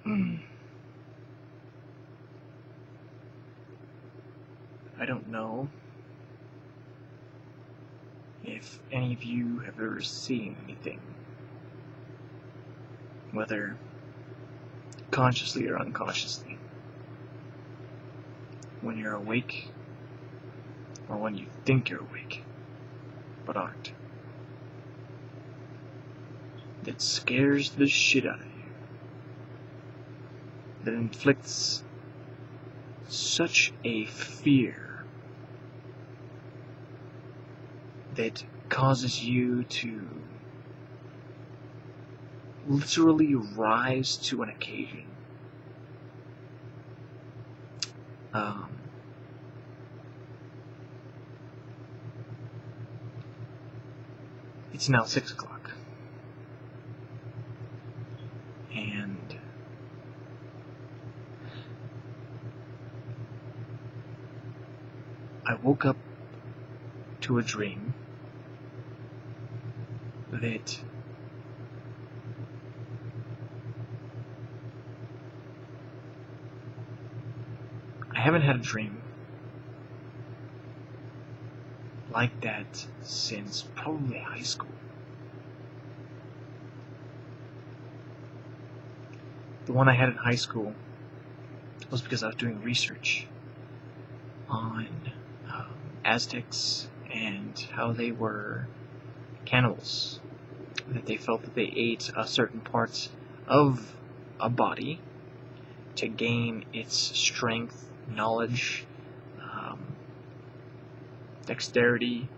I don't know if any of you have ever seen anything, whether consciously or unconsciously, when you're awake or when you think you're awake but aren't, that scares the shit out of you, that inflicts such a fear that causes you to literally rise to an occasion. It's now 6 o'clock, and I woke up to a dream that I haven't had a dream like that since probably high school. The one I had in high school was because I was doing research on Aztecs and how they were cannibals, that they felt that they ate certain parts of a body to gain its strength, knowledge, dexterity,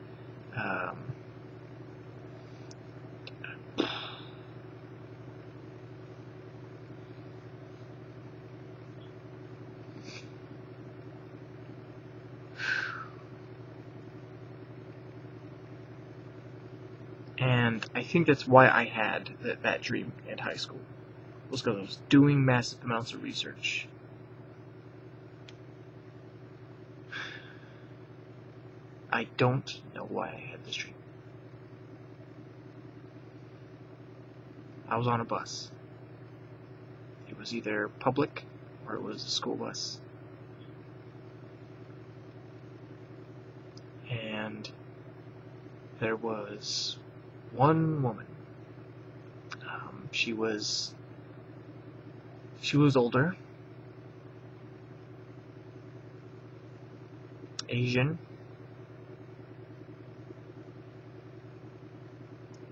and I think that's why I had that dream in high school, was because I was doing massive amounts of research. I don't know why I had this dream. I was on a bus. It was either public or it was a school bus. And there was one woman. She was older, Asian,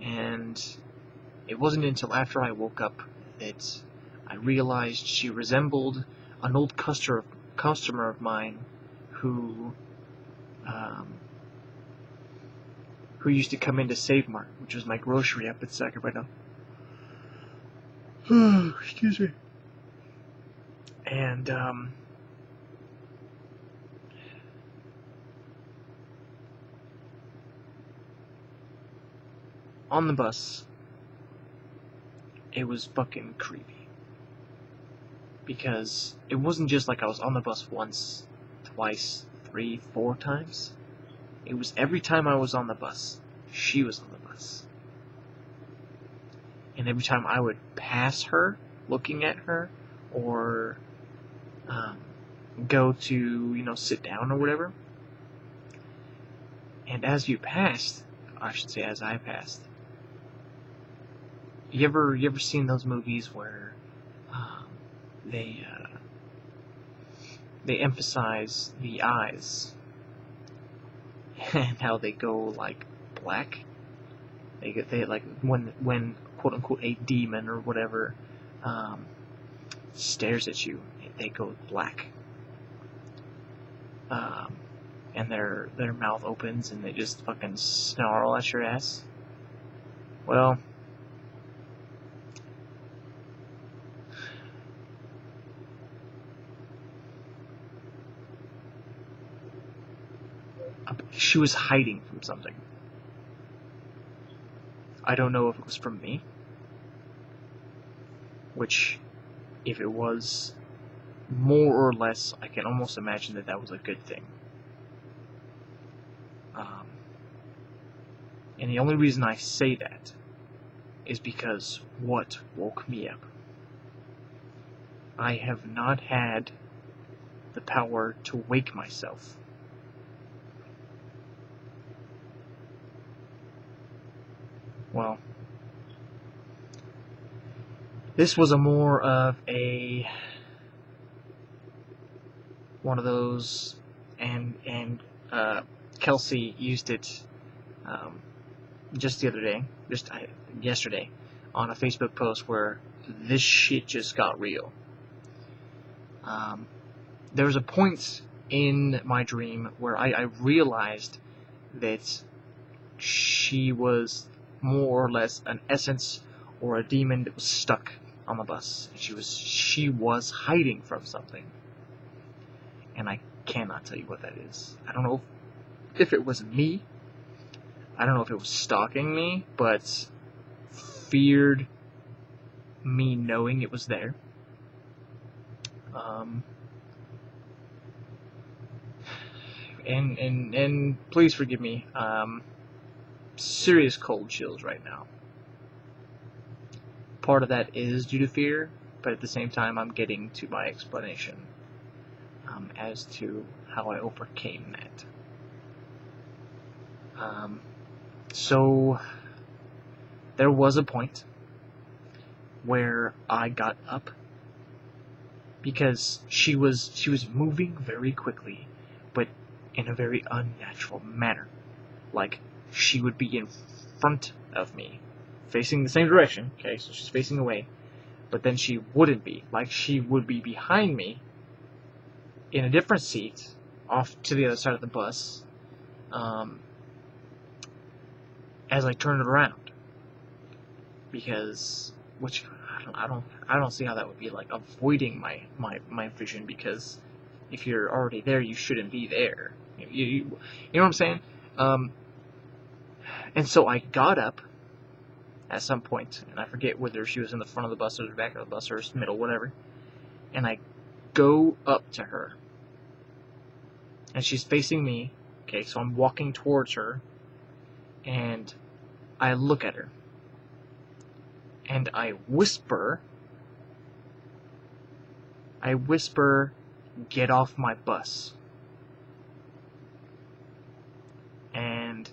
and it wasn't until after I woke up that I realized she resembled an old customer of mine who used to come into Save Mart, which was my grocery up in Sacramento. Excuse me. And on the bus, it was fucking creepy. Because it wasn't just like I was on the bus once, twice, 3, 4 times. It was every time I was on the bus, she was on the bus. And every time I would pass her, looking at her, or go to, sit down or whatever. And as you passed, I should say as I passed, you ever seen those movies where they emphasize the eyes and how they go like black? They like when quote unquote a demon or whatever stares at you, they go black. And their mouth opens and they just fucking snarl at your ass. Well, she was hiding from something. I don't know if it was from me, which, if it was, more or less, I can almost imagine that was a good thing. And the only reason I say that is because what woke me up. I have not had the power to wake myself. Well, this was a more of a one of those, and Kelsey used it just the other day, yesterday, on a Facebook post where this shit just got real. There was a point in my dream where I realized that she was more or less an essence or a demon that was stuck on the bus. She was hiding from something. And I cannot tell you what that is. I don't know if it was me. I don't know if it was stalking me, but feared me knowing it was there. And please forgive me. Serious cold chills right now. Part of that is due to fear, but at the same time, I'm getting to my explanation as to how I overcame that. So there was a point where I got up because she was moving very quickly, but in a very unnatural manner. Like, she would be in front of me, facing the same direction, okay, so she's facing away, but then she wouldn't be. Like, she would be behind me, in a different seat, off to the other side of the bus, as I turned it around. Because, which, I don't see how that would be, like, avoiding my vision, because if you're already there, you shouldn't be there. You know what I'm saying? And so I got up at some point, and I forget whether she was in the front of the bus or the back of the bus or middle, whatever, and I go up to her, and she's facing me, okay, so I'm walking towards her, and I look at her, and I whisper, "Get off my bus." And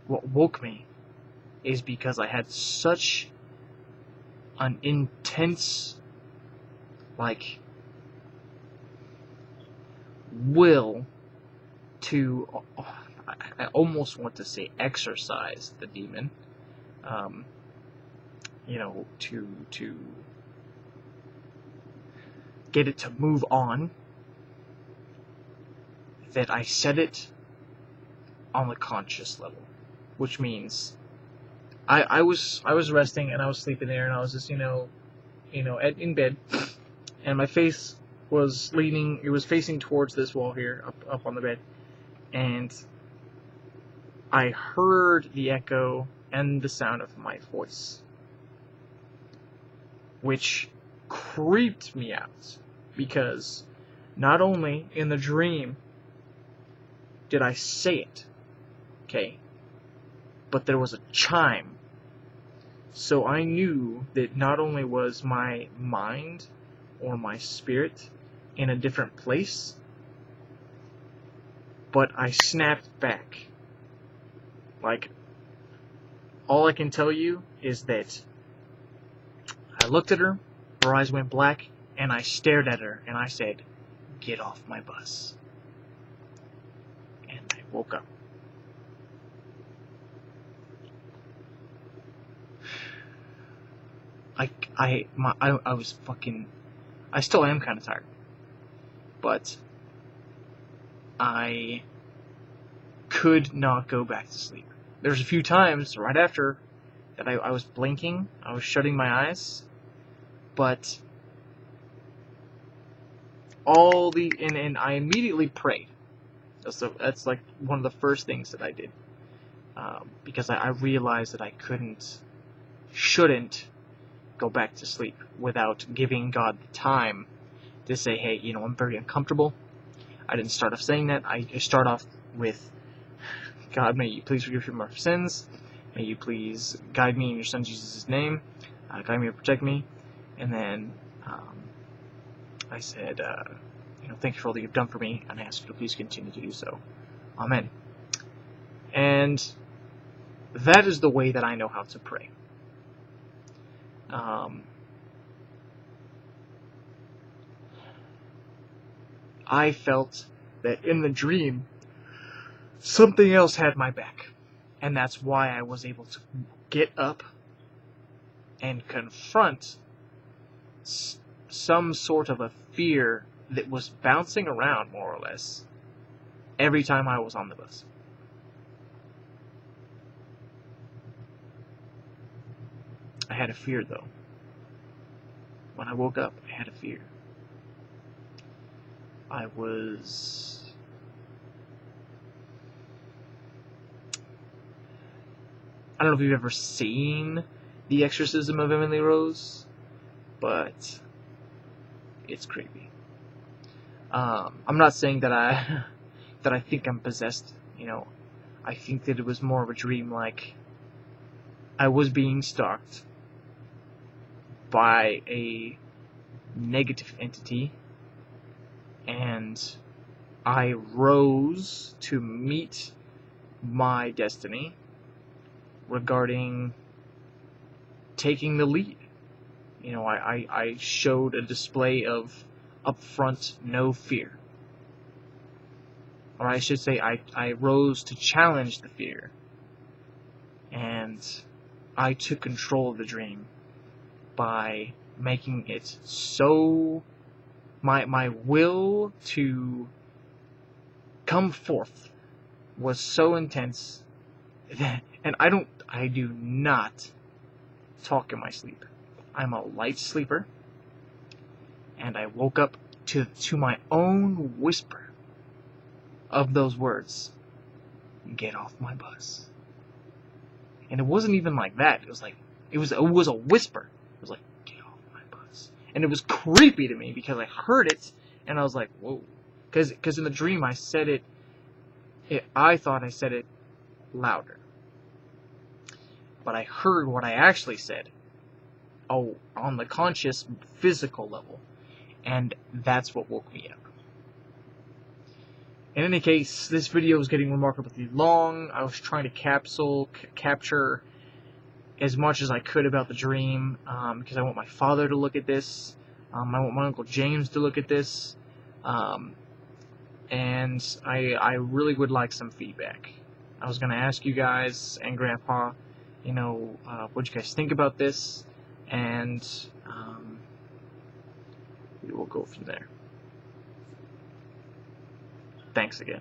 what woke me is because I had such an intense, like, will to, I almost want to say exorcise the demon, to get it to move on, that I said it on the conscious level, which means I was resting and I was sleeping there, and I was just in bed, and my face was leaning, it was facing towards this wall here, up on the bed, and I heard the echo and the sound of my voice, which creeped me out, because not only in the dream did I say it, okay, but there was a chime. So I knew that not only was my mind or my spirit in a different place, but I snapped back. Like, all I can tell you is that I looked at her, her eyes went black, and I stared at her, and I said, "Get off my bus." And I woke up. I was fucking, I still am kind of tired, but I could not go back to sleep. There's a few times right after that I was blinking, I was shutting my eyes, but and I immediately prayed. That's like one of the first things that I did, because I realized that I shouldn't go back to sleep without giving God the time to say, "Hey, I'm very uncomfortable." I didn't start off saying that. I start off with, "God, may you please forgive me for my sins. May you please guide me in your Son Jesus' name. Guide me and protect me." And then I said, thank you for all that you've done for me, and I ask you to please continue to do so. Amen. And that is the way that I know how to pray. I felt that in the dream, something else had my back. And that's why I was able to get up and confront some sort of a fear that was bouncing around, more or less, every time I was on the bus. I had a fear, though. When I woke up, I had a fear. I don't know if you've ever seen The Exorcism of Emily Rose, but it's creepy. I'm not saying that I think I'm possessed. I think that it was more of a dream, like I was being stalked by a negative entity, and I rose to meet my destiny regarding taking the lead. I showed a display of upfront no fear. Or I should say, I rose to challenge the fear. And I took control of the dream by making it so... My will to come forth was so intense that... And I do not talk in my sleep. I'm a light sleeper. And I woke up to my own whisper of those words. Get off my bus. And it wasn't even like that. It was like, it was a whisper. It was like, get off my bus. And it was creepy to me because I heard it and I was like, whoa. Because in the dream I said it, I thought I said it louder. But I heard what I actually said. Oh, on the conscious, physical level. And that's what woke me up. In any case, this video is getting remarkably long. I was trying to capture as much as I could about the dream, because I want my father to look at this. I want my Uncle James to look at this. And I really would like some feedback. I was going to ask you guys and Grandpa, what you guys think about this, and we will go from there. Thanks again.